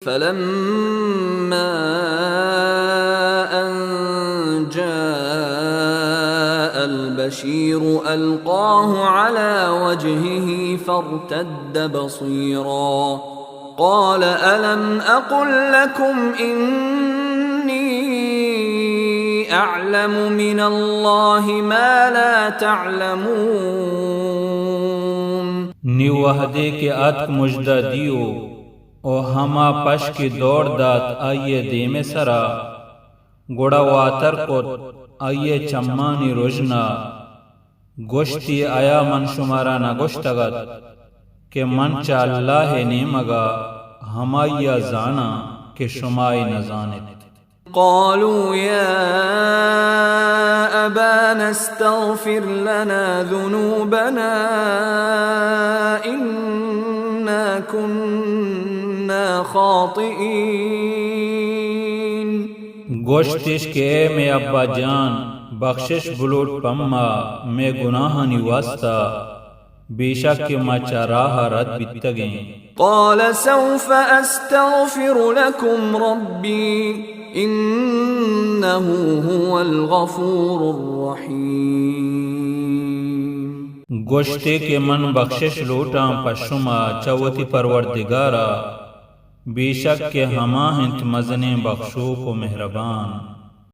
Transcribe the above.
فلما أن جاء البشير ألقاه على وجهه فارتد بصيرا قال ألم أقل لكم إني أعلم من الله ما لا تعلمون نیو وحدے کے اتک مجدہ دیو او ہما پش کی دوڑ دات آئیے دیم سرا گوڑا واتر کو آئیے چمانی روشنا گوشتی آیا من شمارا نہ گوشتگت کہ من چا اللہ نیمگا ہمایا زانا کہ شمائی نہ زانت قالوا يا أبانا استغفر لنا ذنوبنا إنا كنا خاطئين گوشتش کہ اے میں ابا جان بخشش بلوٹ پما میں گناہانی واسطہ بے شک کہ ما چاراہ رد بیتگیں قال سوف أستغفر لكم ربي إنه هو الغفور الرحيم گوشتے کہ من بخشش لوٹاں پشما چوتی پروردگارا بے شک کہ ہما ہنت مزنے بخشو کو مہربان